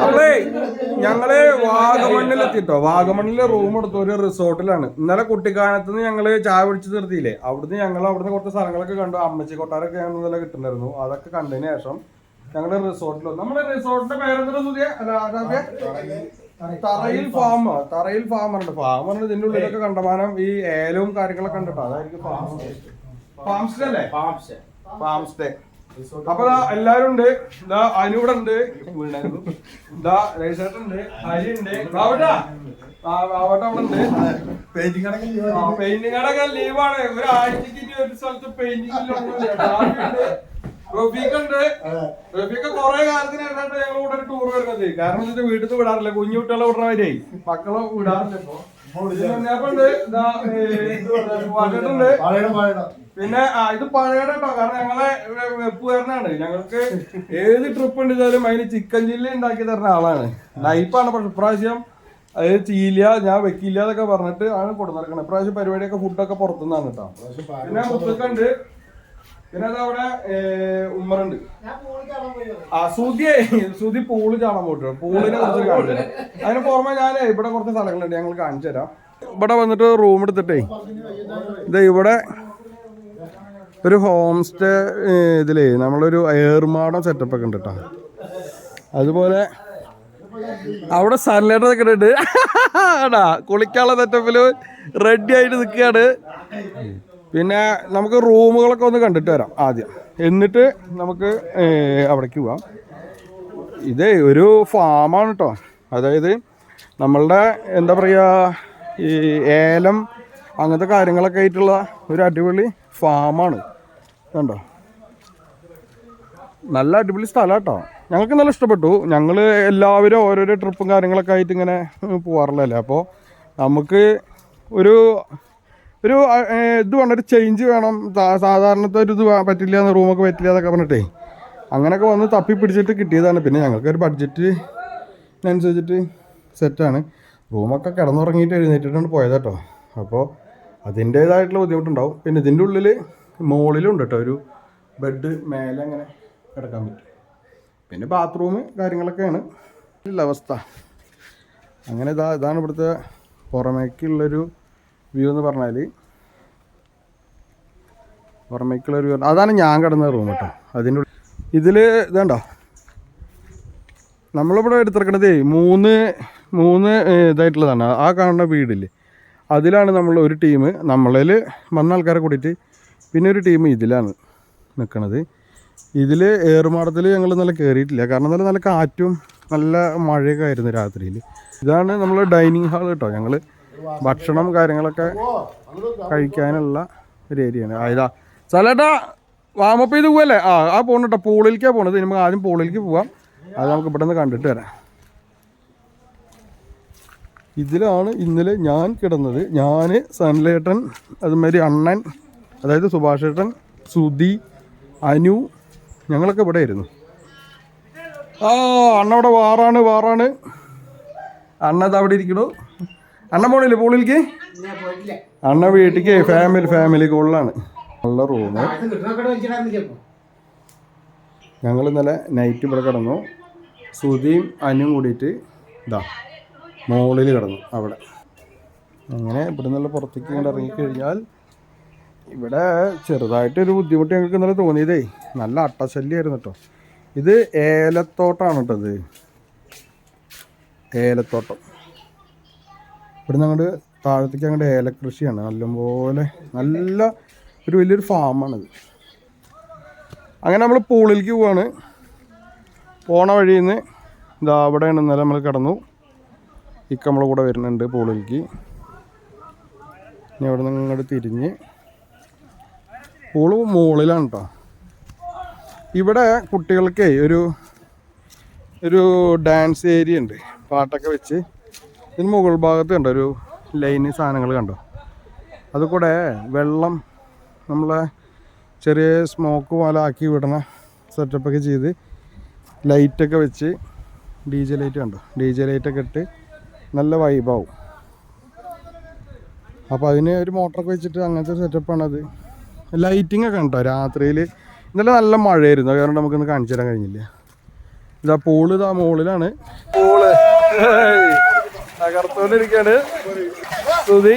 അപ്പേ ഞങ്ങള് വാഗമണ്ണിലെത്തിട്ടോ. വാഗമണ്ണില് റൂം എടുത്തു, ഒരു റിസോർട്ടിലാണ്. ഇന്നലെ കുട്ടിക്കാനത്ത് നിന്ന് ഞങ്ങള് ചായ പിടിച്ച് നിർത്തിയില്ലേ, അവിടുന്ന് ഞങ്ങൾ അവിടുന്ന് കുറച്ച് സ്ഥലങ്ങളൊക്കെ കണ്ടു. അമ്മച്ചി കൊട്ടാരൊക്കെ ഇന്നലെ കിട്ടുന്നുണ്ടായിരുന്നു. അതൊക്കെ കണ്ടതിന് ശേഷം ഞങ്ങള് റിസോർട്ടിൽ വന്നു. നമ്മുടെ റിസോർട്ടിന്റെ പേരെന്താ? തറയിൽ ഫാം. തറയിൽ ഫാം ഉണ്ട്. ഫാം പറഞ്ഞത് ഇതിന്റെ ഉള്ളിലൊക്കെ കണ്ടമാനം ഈ ഏലവും കാര്യങ്ങളൊക്കെ കണ്ടിട്ടോ. അതായിരിക്കും ഫാം സ്റ്റേ അല്ലേ? Farm stay. അപ്പൊ എല്ലാരും ഉണ്ട്. ഇതാ അനുവിടെ ഉണ്ട്, ഇതാ രജിസ്റ്ററുണ്ട്, ഹരി ഉണ്ട്, അവിടെ അവിടെ ഉണ്ട്. പെയിന്റിംഗ് കടൊക്കെ ലീവാണ്. ഒരാഴ്ചക്ക് ഒരു സ്ഥലത്ത് പെയിന്റിംഗ്. റഫീഖുണ്ട്. റഫീഖ് കുറെ കാലത്തിന് ശേഷമായിട്ട് ഞങ്ങൾ കൂടെ ഒരു ടൂർ വരുന്നത്. കാരണം എന്നിട്ട് വീട്ടിൽ നിന്ന് വിടാറില്ല, കുഞ്ഞു കുട്ടികളെ വിടണവരെ മക്കളെ വിടാറില്ല. പിന്നെ ഇത് പഴയുടെ കേട്ടോ. കാരണം ഞങ്ങളെ വെപ്പുകാരനാണ്. ഞങ്ങൾക്ക് ഏത് ട്രിപ്പ് ഉണ്ടെങ്കിലും അതിന് ചിക്കൻ ചില്ലി ഉണ്ടാക്കി തരുന്ന ആളാണ്. നൈപ്പാണ്. പക്ഷെ ഇപ്രാവശ്യം അത് ചെയ്യില്ല, ഞാൻ വെക്കില്ല എന്നൊക്കെ പറഞ്ഞിട്ട് ആണ് കൊടുത്തിറക്കണം. ഇപ്രാവശ്യം പരിപാടിയൊക്കെ ഫുഡൊക്കെ പുറത്തുനിന്നാണ് കേട്ടോ. പിന്നെ മുത്തക്കുണ്ട്. പിന്നെ അതവിടെ ഉമ്മറുണ്ട്. സുധി പൂള് ചാടാൻ പോയിട്ടോ. പൂളിനെ കുറിച്ച് കാണിച്ചു. അതിന് പുറമെ ഞാൻ ഇവിടെ കുറച്ച് സ്ഥലങ്ങളുണ്ട്, ഞങ്ങൾ കാണിച്ചു തരാം. ഇവിടെ വന്നിട്ട് റൂം എടുത്തിട്ടേ ഇത് ഇവിടെ ഒരു ഹോം സ്റ്റേ ഇതിലേ നമ്മളൊരു ഏർമാടം സെറ്റപ്പ് ഒക്കെ ഉണ്ട് കേട്ടോ. അതുപോലെ അവിടെ സൺലൈറ്റൊക്കെ ഇട്ടിട്ട് ആടാ കുളിക്കാനുള്ള സെറ്റപ്പില് റെഡി ആയിട്ട് നിൽക്കുകയാണ്. പിന്നെ നമുക്ക് റൂമുകളൊക്കെ ഒന്ന് കണ്ടിട്ട് വരാം ആദ്യം, എന്നിട്ട് നമുക്ക് അവിടേക്ക് പോവാം. ഇത് ഒരു ഫാമാണ് കേട്ടോ. അതായത് നമ്മളുടെ എന്താ പറയുക, ഈ ഏലം അങ്ങനത്തെ കാര്യങ്ങളൊക്കെ ആയിട്ടുള്ള ഒരു അടിപൊളി ഫാമാണ്. കണ്ടോ, നല്ല അടിപൊളി സ്ഥലം കേട്ടോ. ഞങ്ങൾക്ക് നല്ല ഇഷ്ടപ്പെട്ടു. ഞങ്ങൾ എല്ലാവരും ഓരോരോ ട്രിപ്പും കാര്യങ്ങളൊക്കെ ആയിട്ട് ഇങ്ങനെ പോകാറുള്ളതല്ലേ. അപ്പോൾ നമുക്ക് ഒരു ഒരു ഇത് വേണം, ഒരു ചേഞ്ച് വേണം. സാധാരണത്തെ ഒരു ഇത് പറ്റില്ല, റൂമൊക്കെ പറ്റില്ല എന്നൊക്കെ പറഞ്ഞിട്ടേ അങ്ങനെയൊക്കെ വന്ന് തപ്പി പിടിച്ചിട്ട് കിട്ടിയതാണ്. പിന്നെ ഞങ്ങൾക്കൊരു ബഡ്ജറ്റിനനുസരിച്ചിട്ട് സെറ്റാണ്. റൂമൊക്കെ കിടന്നുറങ്ങിയിട്ട് എഴുന്നേറ്റിട്ടാണ് പോയത് കേട്ടോ. അപ്പോൾ അതിൻ്റേതായിട്ടുള്ള ബുദ്ധിമുട്ടുണ്ടാവും. പിന്നെ ഇതിൻ്റെ ഉള്ളിൽ മുകളിലുണ്ട് കേട്ടോ ഒരു ബെഡ്, മേലെ അങ്ങനെ കിടക്കാൻ പറ്റും. പിന്നെ ബാത്റൂം കാര്യങ്ങളൊക്കെയാണ് ഉള്ള അവസ്ഥ. അങ്ങനെ ഇതാണ് ഇവിടുത്തെ പുറമേക്കുള്ളൊരു വ്യൂ എന്ന് പറഞ്ഞാൽ. പുറമേക്കുള്ളൊരു വ്യൂ അതാണ് ഞാൻ കിടന്ന റൂം കേട്ടോ. അതിൻ്റെ ഇതിൽ ഇതുണ്ടോ, നമ്മളിവിടെ എടുത്തിറക്കണതേ മൂന്ന് ഇതായിട്ടുള്ളതാണ്. ആ കാണുന്ന വീടില്ലേ, അതിലാണ് നമ്മൾ ഒരു ടീം, നമ്മളിൽ വന്ന ആൾക്കാരെ കൂടിയിട്ട് പിന്നെ ഒരു ടീം ഇതിലാണ് നിൽക്കണത്. ഇതിൽ ഏറുമാടത്തിൽ ഞങ്ങൾ നല്ല കയറിയിട്ടില്ല, കാരണം നല്ല കാറ്റും നല്ല മഴയൊക്കെ ആയിരുന്നു രാത്രിയിൽ. ഇതാണ് നമ്മൾ ഡൈനിങ് ഹാൾ കേട്ടോ. ഞങ്ങൾ ഭക്ഷണം കാര്യങ്ങളൊക്കെ കഴിക്കാനുള്ള ഒരു ഏരിയയാണ്. ഇതാ സ്ഥലേട്ടാ വാമപ്പ് ചെയ്ത് പോവല്ലേ? ആ പോകണം കേട്ടോ. പൂളിലേക്കാണ് പോണത്. നമുക്ക് ആദ്യം പൂളിലേക്ക് പോവാം. അത് നമുക്ക് ഇവിടെ നിന്ന് കണ്ടിട്ട് വരാം. ഇതിലാണ് ഇന്നലെ ഞാൻ കിടന്നത്. ഞാൻ, സൺലേട്ടൻ, അതുമാതിരി അണ്ണൻ, അതായത് സുഭാഷ് ഏട്ടൻ, സുധി, അനു, ഞങ്ങളൊക്കെ ഇവിടെ ആയിരുന്നു. അണ്ണ ഇവിടെ വാറാണ്. അണ്ണ അത് അവിടെ ഇരിക്കണു. അണ്ണ പോണില്ലേ പൂളിലേക്ക്? അണ്ണ വീട്ടിലേക്ക് ഫാമിലി കൂടുതലാണ്. നല്ല റൂം. ഞങ്ങൾ ഇന്നലെ നൈറ്റ് ഇവിടെ കിടന്നു. സുധിയും അനുവും കൂടിയിട്ട് ഇതാ മുകളിൽ കിടന്നു അവിടെ. അങ്ങനെ ഇവിടെ നിന്നുള്ള പുറത്തേക്ക് ഇങ്ങോട്ട് ഇറങ്ങിക്കഴിഞ്ഞാൽ ഇവിടെ ചെറുതായിട്ടൊരു ബുദ്ധിമുട്ട് ഞങ്ങൾക്ക് ഇന്നലെ തോന്നിയതേ, നല്ല അട്ടശല്യമായിരുന്നു കേട്ടോ. ഇത് ഏലത്തോട്ടമാണ് കേട്ടോ. ഇത് ഏലത്തോട്ടം. ഇവിടെ നിന്ന് അങ്ങോട്ട് താഴത്തേക്ക് അങ്ങോട്ട് ഏലക്കൃഷിയാണ്. നല്ലപോലെ നല്ല ഒരു വലിയൊരു ഫാമാണിത്. അങ്ങനെ നമ്മൾ പൂളിലേക്ക് പോവാണ്. പോണ വഴിയിൽ നിന്ന് ഇതാ അവിടെയാണ് ഇന്നലെ നമ്മൾ കിടന്നു. ഇക്ക നമ്മളെ കൂടെ വരുന്നുണ്ട് പൂളിലേക്ക്. ഇനി അവിടെ നിന്ന് ഇങ്ങോട്ട് തിരിഞ്ഞ് പൂള് മുകളിലാണ് കേട്ടോ. ഇവിടെ കുട്ടികൾക്ക് ഒരു ഡാൻസ് ഏരിയ ഉണ്ട്, പാട്ടൊക്കെ വെച്ച്. ഇതിന് മുകൾ ഭാഗത്ത് കണ്ടോ ഒരു ലൈന് സാധനങ്ങൾ കണ്ടോ. അതുകൂടെ വെള്ളം നമ്മളെ ചെറിയ സ്മോക്ക് പോലെ ആക്കി വിടണ സെറ്റപ്പൊക്കെ ചെയ്ത് ലൈറ്റൊക്കെ വെച്ച് DJ ലൈറ്റ് കണ്ടോ, DJ ലൈറ്റൊക്കെ ഇട്ട് നല്ല വൈബാവും. അപ്പോൾ അതിന് ഒരു മോട്ടറൊക്കെ വെച്ചിട്ട് അങ്ങനത്തെ ഒരു സെറ്റപ്പാണത്. ലൈറ്റിംഗ് ഒക്കെ ഉണ്ടോ രാത്രിയിൽ. ഇന്നലെ നല്ല മഴയായിരുന്നു, കാരണം നമുക്കൊന്ന് കാണിച്ചു തരാൻ കഴിഞ്ഞില്ല. ഇതാ പൂള് ഇതാ മുകളിലാണ്. പൂള് തകർത്തോണ്ടിരിക്കാണ് സുധി.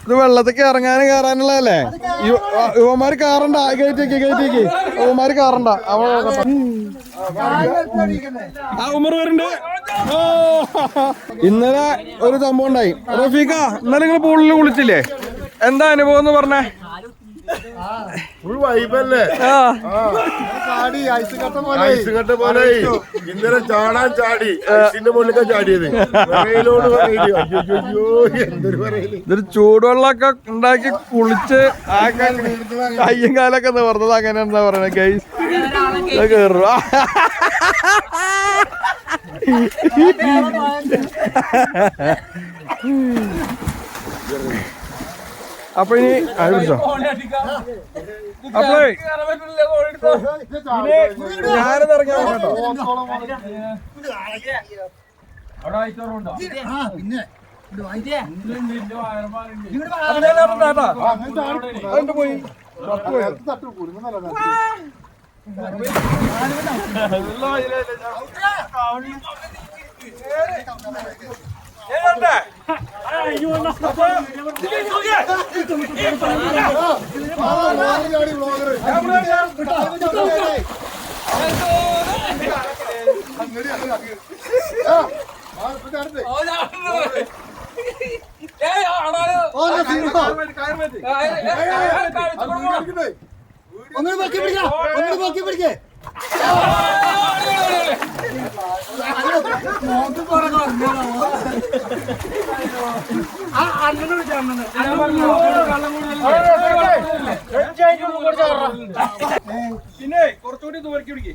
ഇത് വെള്ളത്തേക്ക് ഇറങ്ങാനും കയറാനുള്ളതല്ലേ? യുവമാര് കാറണ്ട, കയറ്റേക്ക് യുവമാര് കാറണ്ട. ഉമർ വരുന്നുണ്ട്. ഇന്നലെ ഒരു സംഭവം ഉണ്ടായി. റഫീഖ, ഇന്നലെ നിങ്ങൾ പൂളിൽ കുളിച്ചില്ലേ? എന്താ അനുഭവം എന്ന് പറഞ്ഞേ? ഇന്നലെ ചാടാൻ ചാടി ഐസിന്റെ മുകളിലൊക്കെ ചാടിയത്. ഇതൊരു ചൂടുവെള്ളമൊക്കെ ഉണ്ടാക്കി കുളിച്ച് ആ കയ്യും കാലൊക്കെ നിവർന്നത്. അങ്ങനെ എന്താ പറയണേ ഗൈസ്? കേറുക. അപ്പൊ ഇനി അത് പിടിച്ചോ. അപ്പളേ ഞാനത് ഇറങ്ങിയാ കേട്ടോ. അതിന്റെ പോയി ഒന്നും നോക്കി പിടിക്കേ. പിന്നെ കുറച്ചുകൂടി ദൂരക്ക് പിടിക്കേ.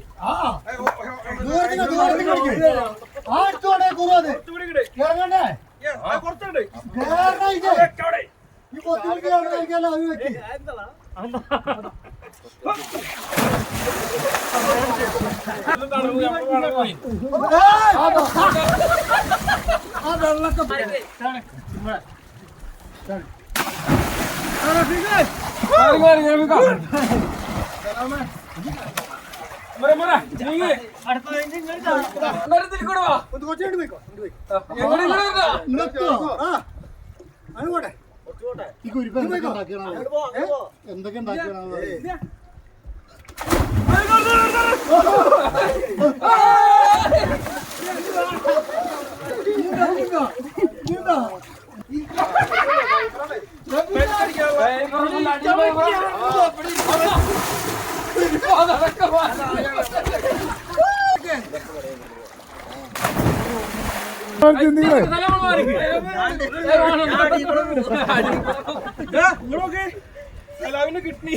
എന്തൊക്കെ ഉണ്ടാക്കിയാണ് കിട്ടി.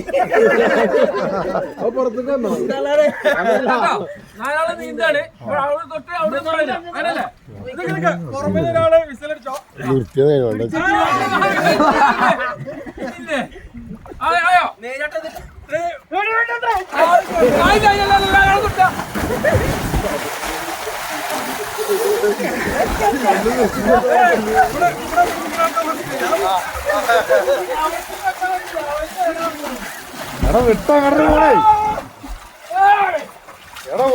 നാലാളെ നീന്താണ്. തൊട്ട് അവിടെ പുറമെ ഒരാളെ വിസിലടിച്ചോ. എടാ വിട്ടാ കടന്നു പോണേ. എടാ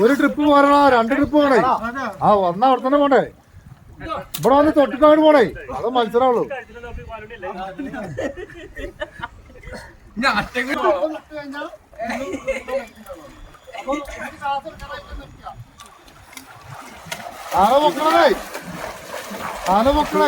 ഒരു ട്രിപ്പ് പോരണ, 2 ട്രിപ്പ് പോണേ. ആ വന്ന അവിടെ തന്നെ പോണ്ടേ. ഇവിടെ വന്ന് തൊട്ടിക്കാട് പോണേ. അത് മത്സരമുള്ളൂ. ആന പൊക്കണേ, ആന പൊക്കണേ.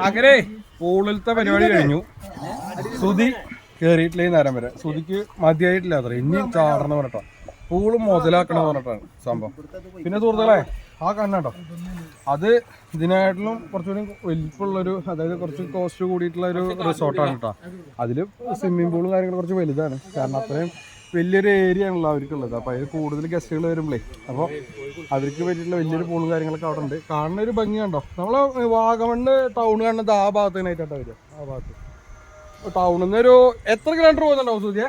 അങ്ങനെ പൂളിലത്തെ പരിപാടി കഴിഞ്ഞു. സുധി കേറിയിട്ടില്ലേ നേരം വരെ. സുധിക്ക് മതിയായിട്ടില്ല അത്ര, ഇനിയും ചാടണം പറഞ്ഞിട്ടോ, പൂള് മുതലാക്കണം പറഞ്ഞിട്ടാണ് സംഭവം. പിന്നെ സുഹൃത്തുക്കളെ ആ കണ്ണട്ടോ, അത് ഇതിനായിട്ടും കുറച്ചുകൂടി വലിപ്പമുള്ളൊരു, അതായത് കുറച്ച് കോസ്റ്റ് കൂടിയിട്ടുള്ള ഒരു റിസോർട്ടാണ് കേട്ടോ. അതിൽ സ്വിമ്മിംഗ് പൂളും കാര്യങ്ങളും കുറച്ച് വലുതാണ്, കാരണം അത്രയും വലിയൊരു ഏരിയ ആണല്ലോ അവർക്കുള്ളത്. അപ്പോൾ അതിൽ കൂടുതൽ ഗസ്റ്റുകൾ വരുമ്പോഴേ അപ്പോൾ അവർക്ക് പറ്റിയിട്ടുള്ള വലിയൊരു പൂളും കാര്യങ്ങളൊക്കെ അവിടെ ഉണ്ട്. കാണുന്ന ഒരു ഭംഗി കണ്ടോ. നമ്മൾ വാഗമണ്ണ് ടൗൺ കാണുന്നത് ആ ഭാഗത്തേനായിട്ടാണ് വരിക. ആ ഭാഗത്ത് ടൗണിൽ നിന്ന് ഒരു എത്ര കിലോമീറ്റർ പോകുന്നുണ്ടാവും സൂര്യ?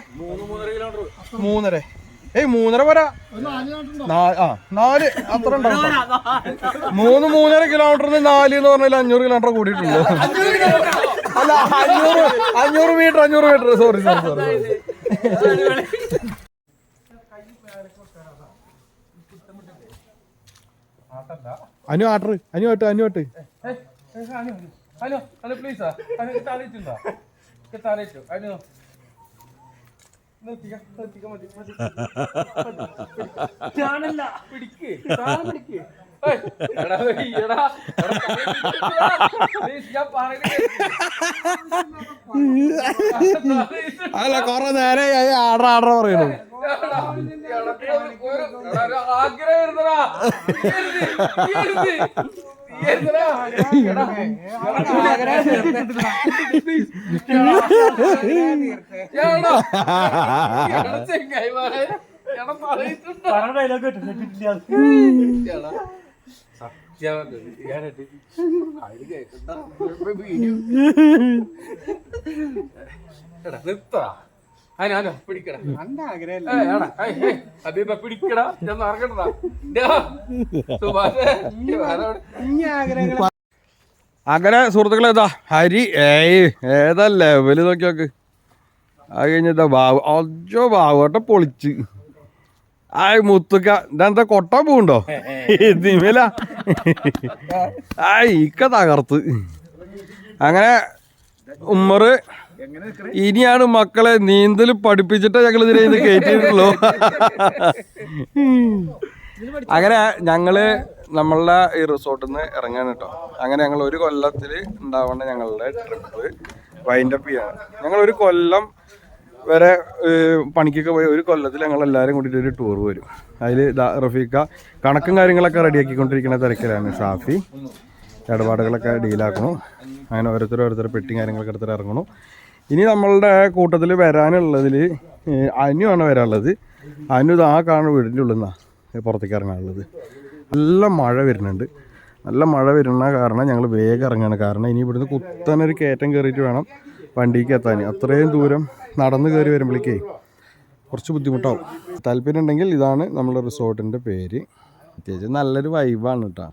3.5. 3.5 പോരാ, 4 അത്ര ഉണ്ടാവും. 3.5 കിലോമീറ്ററിന് 4 എന്ന് പറഞ്ഞാൽ 500 കിലോമീറ്റർ കൂടിയിട്ടുള്ളൂ. അല്ല 500 മീറ്റർ സോറി. അനുവാട്ട് ഹലോ പ്ലീസ് താലിട്ടുണ്ടോ? താലിട്ടു അനു ഞാനല്ല പിടിക്ക് പിടിക്ക്. അല്ല കൊറേ നേരെ ആർഡർ പറയുന്നു. ആഗ്രഹം നിർത്തടാ. അതിനാ പിടിക്കടാ, അബീബ പിടിക്കടാ, ഞാൻ മറക്കണ്ടടാ. അങ്ങനെ സുഹൃത്തുക്കളെ ഇതാ ഹരി ഏതാ ലെവല് നോക്കി. അത് കഴിഞ്ഞിട്ടാ ബാവട്ടെ പൊളിച്ച് മുത്തുക്ക ഇതെന്താ കൊട്ടാൻ പോവുണ്ടോ ഇതിമേല ഇക്ക തകർത്ത്. അങ്ങനെ ഉമ്മറ് ഇനിയാണ് മക്കളെ നീന്തൽ പഠിപ്പിച്ചിട്ടേ ഞങ്ങൾ ഇതിനെ കയറ്റിയിട്ടുള്ളൂ. അങ്ങനെ ഞങ്ങള് നമ്മളുടെ ഈ റിസോർട്ടിൽ നിന്ന് ഇറങ്ങാൻ കേട്ടോ. അങ്ങനെ ഞങ്ങൾ ഒരു കൊല്ലത്തിൽ ഉണ്ടാവേണ്ട ഞങ്ങളുടെ ട്രിപ്പ് വൈൻഡപ്പ് ചെയ്യാണ്. ഞങ്ങൾ ഒരു കൊല്ലം വരെ പണിക്കൊക്കെ പോയി ഒരു കൊല്ലത്തിൽ ഞങ്ങൾ എല്ലാവരും കൂടിയിട്ട് ഒരു ടൂർ വരും. അതിൽ റഫീഖ കണക്കും കാര്യങ്ങളൊക്കെ റെഡിയാക്കിക്കൊണ്ടിരിക്കുന്ന തിരക്കിലാണ്. ഷാഫി ഇടപാടുകളൊക്കെ ഡീലാക്കണു. അങ്ങനെ ഓരോരുത്തർ പെട്ടിയും കാര്യങ്ങളൊക്കെ എടുത്തിട്ട് ഇറങ്ങണു. ഇനി നമ്മളുടെ കൂട്ടത്തിൽ വരാനുള്ളതിൽ അനുവാണ് വരാനുള്ളത്. അനു ഇത് ആ കാണുന്ന വീടിൻ്റെ ഉള്ളിൽ നിന്നാണ് പുറത്തേക്ക് ഇറങ്ങാനുള്ളത്. നല്ല മഴ വരുന്നുണ്ട്. നല്ല മഴ വരുന്ന കാരണം ഞങ്ങൾ വേഗം ഇറങ്ങുകയാണ്. കാരണം ഇനി ഇവിടുന്ന് കുത്തനൊരു കയറ്റം കയറിയിട്ട് വേണം വണ്ടിക്ക് എത്താൻ. അത്രയും ദൂരം നടന്ന് കയറി വരുമ്പോഴേക്കേ കുറച്ച് ബുദ്ധിമുട്ടാവും. താല്പര്യം ഉണ്ടെങ്കിൽ ഇതാണ് നമ്മുടെ റിസോർട്ടിൻ്റെ പേര്. അത്യാവശ്യം നല്ലൊരു വൈബാണ് കേട്ടോ.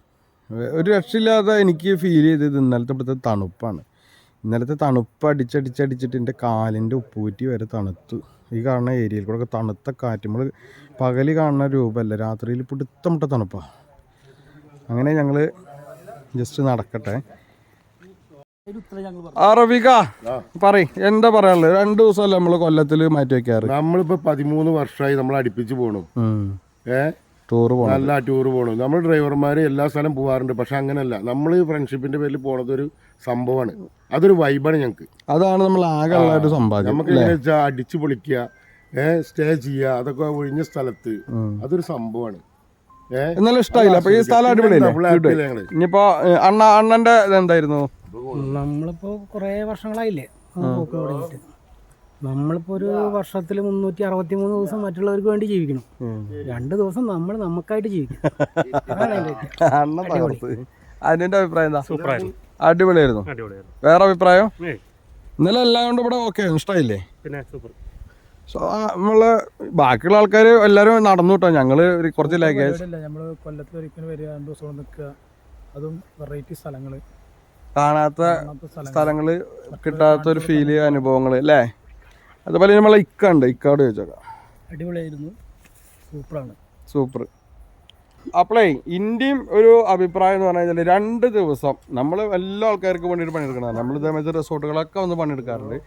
ഒരു രക്ഷയില്ലാതെ എനിക്ക് ഫീൽ ചെയ്തത് ഇവിടുത്തെ തണുപ്പാണ്. ഇന്നലത്തെ തണുപ്പ് അടിച്ചടിച്ചിട്ട് എൻ്റെ കാലിൻ്റെ ഉപ്പൂറ്റി വരെ തണുത്തു. ഈ കാണുന്ന ഏരിയയിൽ കൂടെ തണുത്ത കാറ്റ്. നമ്മൾ പകല് കാണുന്ന രൂപമല്ല, രാത്രിയിൽ പിടുത്തം മുട്ട തണുപ്പാണ്. അങ്ങനെ ഞങ്ങൾ ജസ്റ്റ് നടക്കട്ടെ. റഫീഖ പറയ്, എന്താ പറയാനുള്ളത്? 2 ദിവസമല്ലേ നമ്മൾ കൊല്ലത്തിൽ മാറ്റി വെക്കാറ്. നമ്മളിപ്പോ 13 വർഷമായി നമ്മൾ അടുപ്പിച്ച് പോണു. ടൂർ പോകണം, നല്ല ടൂർ പോകണം. നമ്മൾ ഡ്രൈവർമാര് എല്ലാ സ്ഥലം പോകാറുണ്ട്. പക്ഷെ അങ്ങനെയല്ല, നമ്മൾ ഫ്രണ്ട്ഷിപ്പിന്റെ പേരിൽ പോണത് ഒരു സംഭവമാണ്. അതൊരു വൈബാണ് ഞങ്ങൾക്ക്. അതാണ് നമ്മൾ ആകെ ഉള്ളൊരു സമ്പാദ്യം. നമുക്ക് എങ്ങനെ വെച്ചാൽ അടിച്ചു പൊളിക്കുക, സ്റ്റേ ചെയ്യുക, അതൊക്കെ ഒഴിഞ്ഞ സ്ഥലത്ത് അതൊരു സംഭവമാണ്. എന്നാലും ഇഷ്ടമായില്ല. അപ്പൊ ഈ സ്ഥലം അടിപൊളിയല്ലേ? ഇനിയിപ്പോ അണ്ണന്റെ എന്തായിരുന്നു? നമ്മളിപ്പോ കൊറേ വർഷങ്ങളായില്ലേ പോക്ക് തുടങ്ങിയിട്ട്. നമ്മളിപ്പോ ഒരു വർഷത്തിൽ 363 ദിവസം മറ്റുള്ളവർക്ക് വേണ്ടി ജീവിക്കണം. 2 ദിവസം നമ്മൾ നമുക്കായിട്ട് ജീവിക്കണം. അതിന്റെ അഭിപ്രായം എന്താ? അടിപൊളിയായിരുന്നു. വേറെ അഭിപ്രായം? ഇന്നലെ എല്ലാം കൊണ്ട് ഇവിടെ ഓക്കെ ഇഷ്ടമായില്ലേ? പിന്നെ സൂപ്പർ. നമ്മള് ബാക്കിയുള്ള ആൾക്കാർ എല്ലാവരും നടന്നു കിട്ടോ. ഞങ്ങള് കുറച്ച് ലഗേജ് നമ്മൾ കൊല്ലത്തിൽ ഒരിക്കലും വരിക, 2 ദിവസം നിൽക്കുക, അതും വെറൈറ്റി സ്ഥലങ്ങൾ, കാണാത്ത സ്ഥലങ്ങള്, കിട്ടാത്തൊരു ഫീല്, അനുഭവങ്ങൾ അല്ലേ? അതുപോലെ നമ്മളെ ഇക്കോട് ചോദിച്ചോക്കാം. അടിപൊളിയായിരുന്നു, സൂപ്പറാണ്. സൂപ്പർ. അപ്പോളേ ഇന്ത്യയും ഒരു അഭിപ്രായം എന്ന് പറഞ്ഞു കഴിഞ്ഞാൽ 2 ദിവസം നമ്മൾ എല്ലാ ആൾക്കാർക്കും വേണ്ടിയിട്ട് പണിയെടുക്കണം. നമ്മൾ ഇതേമാതിരി റിസോർട്ടുകളൊക്കെ വന്ന് പണിയെടുക്കാറുണ്ട്,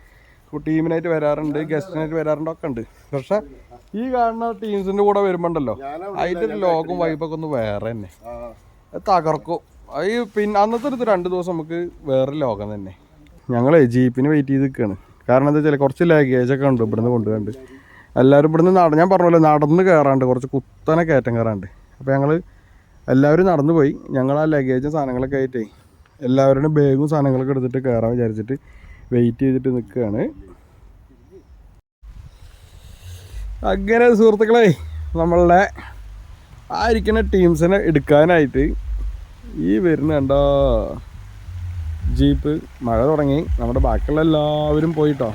ടീമിനായിട്ട് വരാറുണ്ട്, ഗസ്റ്റിനായിട്ട് വരാറുണ്ട്, ഒക്കെ ഉണ്ട്. പക്ഷെ ഈ കാണുന്ന ടീംസിൻ്റെ കൂടെ വരുമ്പോണ്ടല്ലോ അതിൻ്റെ ലോകം വൈബൊക്കെ ഒന്ന് വേറെ തന്നെ തകർക്കും. ഈ പിന്നെ അന്നത്തെ ഒരു 2 ദിവസം നമുക്ക് വേറെ ലോകം തന്നെ. ഞങ്ങളെ ജീപ്പിന് വെയിറ്റ് ചെയ്ത് നിൽക്കുകയാണ്. കാരണം എന്താ വെച്ചാൽ കുറച്ച് ലഗേജൊക്കെ ഉണ്ട് ഇവിടുന്ന് കൊണ്ടുപോകാണ്ട്. എല്ലാവരും ഇവിടുന്ന് ഞാൻ പറഞ്ഞല്ലോ നടന്ന് കയറാണ്ട്, കുറച്ച് കുത്തനെ കയറ്റം കയറാണ്ട്. അപ്പോൾ ഞങ്ങൾ എല്ലാവരും നടന്നു പോയി. ഞങ്ങൾ ആ ലഗേജും സാധനങ്ങളൊക്കെ ആയിട്ടേ എല്ലാവരുടെയും ബാഗും സാധനങ്ങളൊക്കെ എടുത്തിട്ട് കയറാൻ വിചാരിച്ചിട്ട് വെയിറ്റ് ചെയ്തിട്ട് നിൽക്കുകയാണ്. അങ്ങനെ സുഹൃത്തുക്കളെ, നമ്മളുടെ ഇരിക്കുന്ന ടീംസിനെ എടുക്കാനായിട്ട് ഈ വരുന്നുണ്ടോ ജീപ്പ്. മഴ തുടങ്ങി, നമ്മുടെ ബാക്കിയുള്ള എല്ലാവരും പോയിട്ടോ.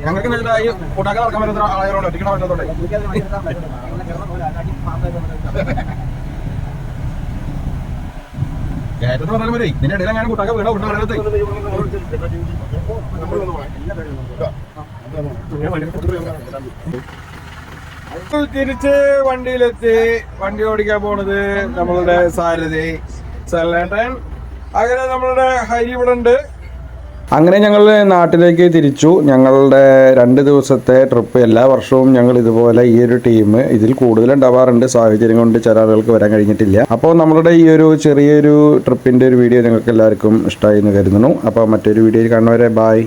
ഞങ്ങൾക്ക് നടക്കാൻ പറ്റുന്ന ആളുകളോട് ഒറ്റയ്ക്ക് പറ്റുന്നുണ്ട്. കയറ്റെന്ന് പറഞ്ഞാൽ മതി. ഇതിന്റെ ഇടയിൽ അങ്ങനെ കൂട്ടാക്കാൻ വീണോ വിട്ടു. തിരിച്ച് വണ്ടിയിലെത്തി. വണ്ടി ഓടിക്കാൻ പോണത് നമ്മളുടെ സാരഥി സലേട്ടൻ. അങ്ങനെ നമ്മളുടെ ഹരി ഇവിടെ ഉണ്ട്. അങ്ങനെ ഞങ്ങൾ നാട്ടിലേക്ക് തിരിച്ചു. ഞങ്ങളുടെ 2 ദിവസത്തെ ട്രിപ്പ് എല്ലാ വർഷവും ഞങ്ങൾ ഇതുപോലെ ഈ ഒരു ടീം ഇതിൽ കൂടുതൽ ഉണ്ടാവാറുണ്ട്. സാഹചര്യം കൊണ്ട് ചില ആളുകൾക്ക് വരാൻ കഴിഞ്ഞിട്ടില്ല. അപ്പോൾ നമ്മളുടെ ഈ ഒരു ചെറിയൊരു ട്രിപ്പിൻ്റെ ഒരു വീഡിയോ നിങ്ങൾക്ക് എല്ലാവർക്കും ഇഷ്ടമായി എന്ന് കരുതുന്നു. അപ്പോൾ മറ്റൊരു വീഡിയോയിൽ കാണുന്നവരെ ബായ്.